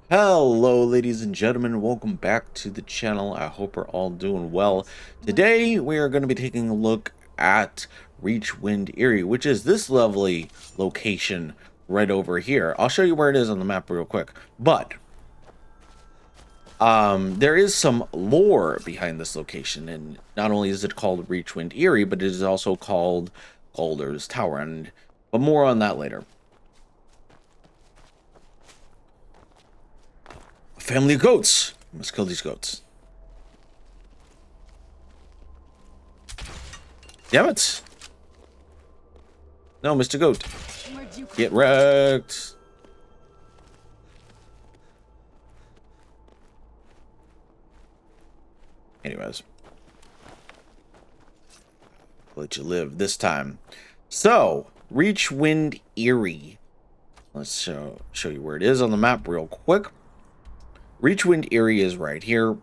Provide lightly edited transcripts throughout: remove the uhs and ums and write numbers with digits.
Hello ladies and gentlemen, welcome back to the channel. I hope we're all doing well. Today we are going to be taking a look at Reachwind Eyrie, which is this lovely location right over here. I'll show you where it is on the map real quick. But there is some lore behind this location, and not only is it called Reachwind Eyrie, but it is also called Calder's Tower, but more on that later. Family of goats. Let's kill these goats. Damn it. No, Mr. Goat. Get wrecked. Anyways. I'll let you live this time. So, Reachwind Eyrie. Let's show you where it is on the map real quick. Reachwind Eyrie is right here.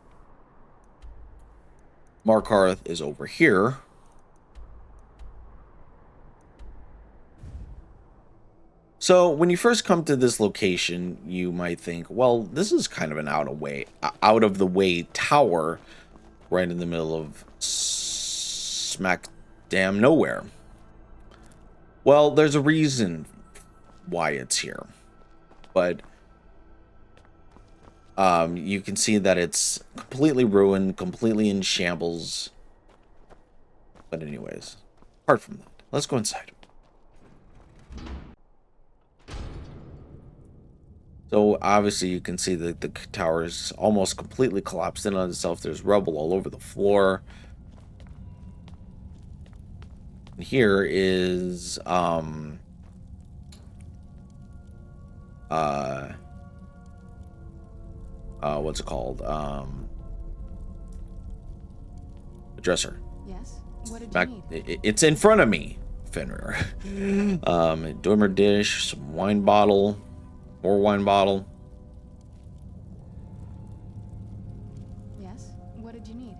Markarth is over here. So when you first come to this location, you might think, well, this is kind of an out of the way tower right in the middle of smack damn nowhere. Well, there's a reason why it's here. But you can see that it's completely ruined, completely in shambles. But anyways, apart from that, let's go inside. So obviously you can see that the tower is almost completely collapsed in on itself. There's rubble all over the floor. And here is what's it called? A dresser. Yes. What did Back, you need? it's in front of me, Fenrir. A dormer dish, some wine bottle, more wine bottle. Yes. What did you need?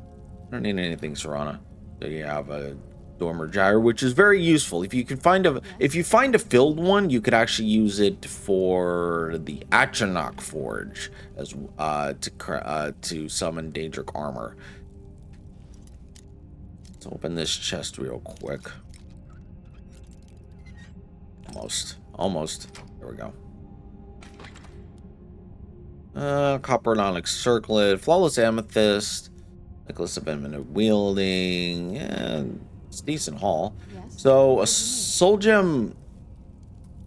I don't need anything, Serana. So you have a dormer gyre, which is very useful. If you can find if you find a filled one, you could actually use it for the Atronach forge as to summon Daedric armor. Let's open this chest real quick. Almost. There we go. Copper and onyx circlet, flawless amethyst, necklace of infinite wielding, and it's a decent haul. Yes. So a soul gem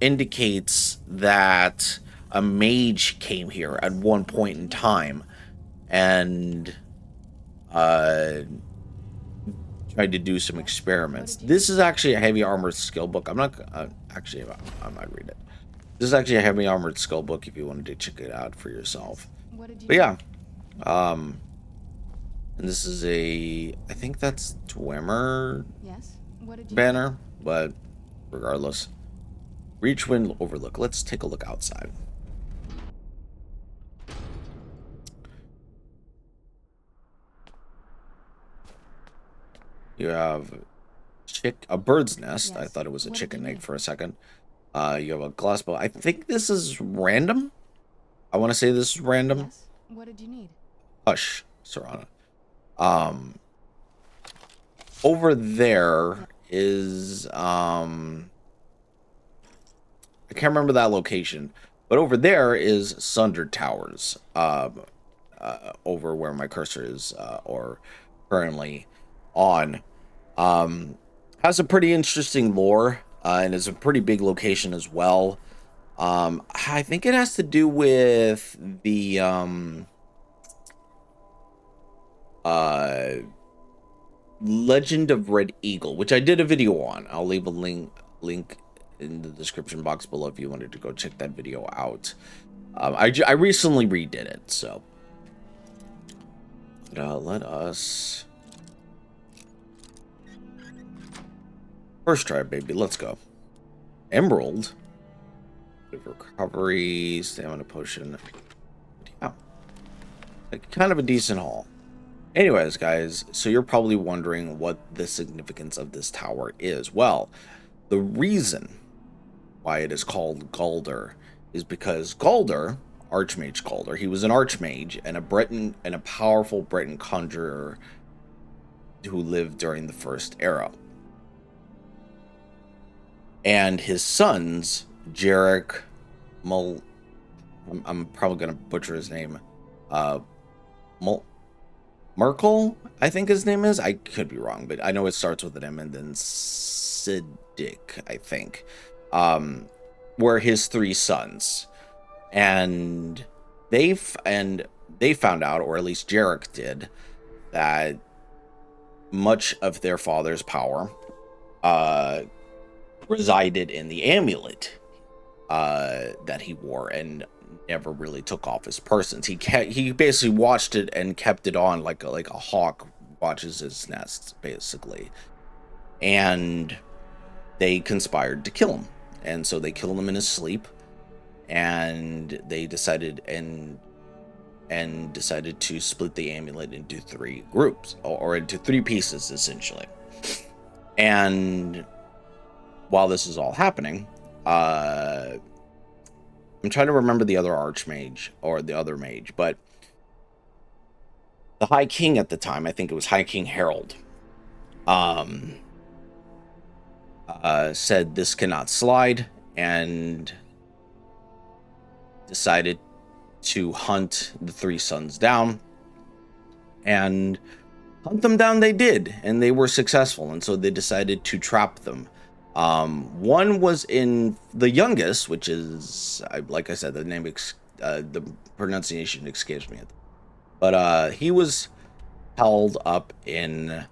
indicates that a mage came here at one point in time and tried to do some experiments. This is actually a heavy armored skill book. I'm not actually I might read it. This is actually a heavy armored skill book if you wanted to check it out for yourself. What did you But yeah, and this is I think that's Dwemer Yes. What did you banner, but regardless. Reachwind Overlook. Let's take a look outside. You have a bird's nest. Yes. I thought it was a What did chicken you egg need? for a second. You have a glass bowl. I think this is random. I want to say this is random. Yes. What did you need? Hush, Serana. Over there is I can't remember that location, but over there is Sundered Towers. Over where my cursor is, or currently on. Has a pretty interesting lore, and is a pretty big location as well. I think it has to do with the Legend of Red Eagle, which I did a video on. I'll leave a link in the description box below if you wanted to go check that video out. I recently redid it, so let us first try, baby. Let's go. Emerald, recovery, stamina potion. Yeah, like, kind of a decent haul. Anyways, guys, so you're probably wondering what the significance of this tower is. Well, the reason why it is called Galder is because Galder Archmage Calder. He was an Archmage and a Breton and a powerful Breton conjurer who lived during the First Era. And his sons, Jarek I'm probably going to butcher his name. Merkel, I think his name is. I could be wrong, but I know it starts with an M, and then Siddiq, I think. Were his three sons. And they found out, or at least Jarek did, that much of their father's power resided in the amulet that he wore and never really took off his persons. He basically watched it and kept it on like a hawk watches his nest, basically. And they conspired to kill him, and so they killed him in his sleep. And they decided to split the amulet into three groups, or into three pieces, essentially. And while this is all happening, I'm trying to remember the other archmage, or the other mage, but the High King at the time, I think it was High King Harold, said this cannot slide, and decided to hunt the three sons down. And hunt them down they did, and they were successful, and so they decided to trap them. One was in the youngest, which is, like I said, the pronunciation escapes me, but he was held up in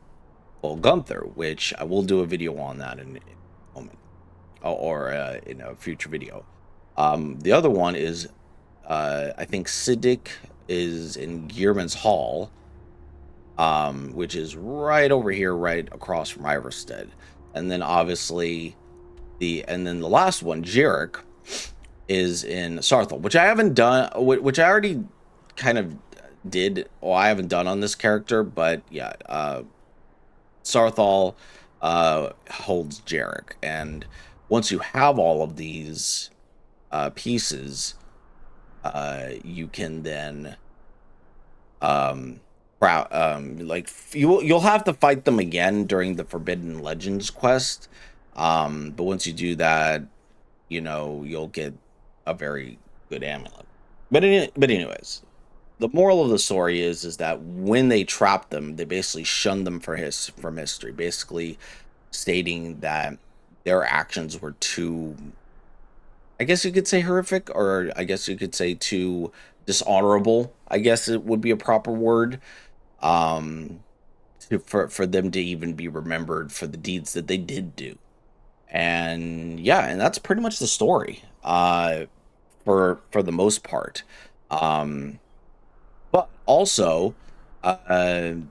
Gunther, which I will do a video on that in a moment, or in a future video. The other one is, I think Siddiq is in Gearman's Hall, which is right over here, right across from Iverstead. And then obviously the last one, Jarek, is in Sarthal, which I haven't done, which I already kind of did, or I haven't done on this character, but yeah, Sarthal holds Jarek. And once you have all of these pieces, you can then like you'll have to fight them again during the Forbidden Legends quest, but once you do that, you'll get a very good amulet. But anyways, the moral of the story is that when they trapped them, they basically shunned them from history, basically stating that their actions were too, I guess you could say, horrific, or I guess you could say too dishonorable, I guess it would be a proper word, for them to even be remembered for the deeds that they did do. And yeah, and that's pretty much the story, for the most part. But also, the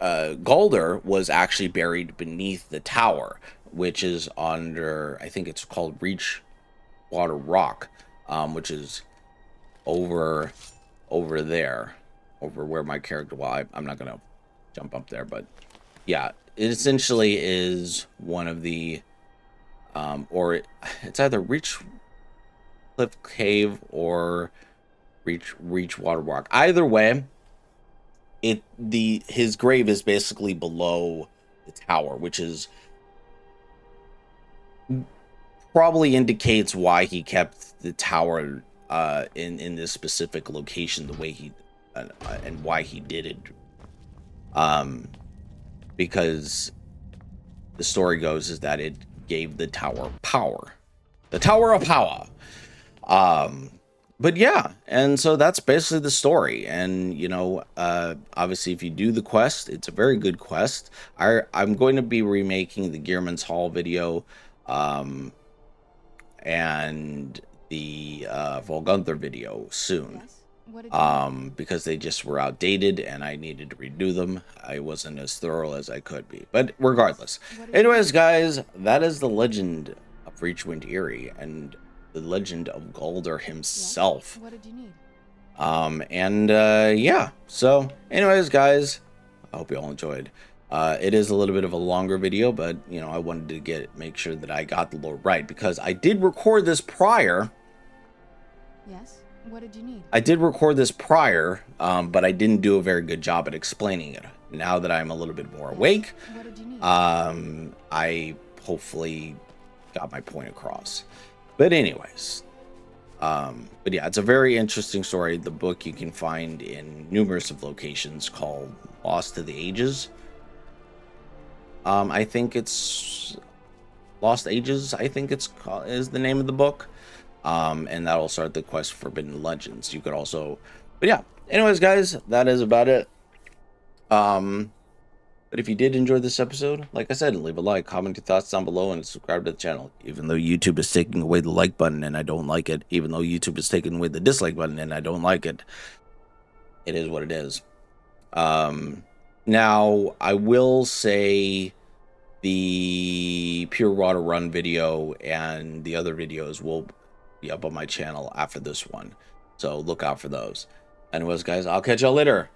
Galder was actually buried beneath the tower, which is under, I think it's called Reachwater Rock, which is over there, over where my character, well, I'm not gonna jump up there, but yeah, it essentially is one of the or it's either Reachcliff Cave or Reachwater Rock. Either way, his grave is basically below the tower, which is probably indicates why he kept the tower in this specific location the way he and why he did it, because the story goes is that it gave the tower power, the Tower of Power. But yeah, and so that's basically the story. And obviously if you do the quest, it's a very good quest. I'm going to be remaking the Gearman's Hall video, and the Volgunther video soon, because they just were outdated and I needed to redo them. I wasn't as thorough as I could be, but regardless, anyways guys, that is the legend of Reachwind Eyrie and the legend of Galder himself. What did you need? Yeah, so anyways guys, I hope you all enjoyed. It is a little bit of a longer video, but I wanted to make sure that I got the lore right, because I did record this prior Yes? What did you need? I did record this prior, but I didn't do a very good job at explaining it. Now that I'm a little bit more Yes. awake, What did you need? I hopefully got my point across. But anyways, but yeah, it's a very interesting story. The book you can find in numerous of locations called Lost to the Ages. I think it's Lost Ages. I think is the name of the book. And that'll start the quest for Forbidden Legends. You could also, but yeah. Anyways, guys, that is about it. But if you did enjoy this episode, like I said, leave a like, comment your thoughts down below, and subscribe to the channel. Even though YouTube is taking away the like button and I don't like it, even though YouTube is taking away the dislike button and I don't like it, it is what it is. Now I will say the Pure Water Run video and the other videos will be up on my channel after this one, so look out for those. Anyways, guys, I'll catch y'all later.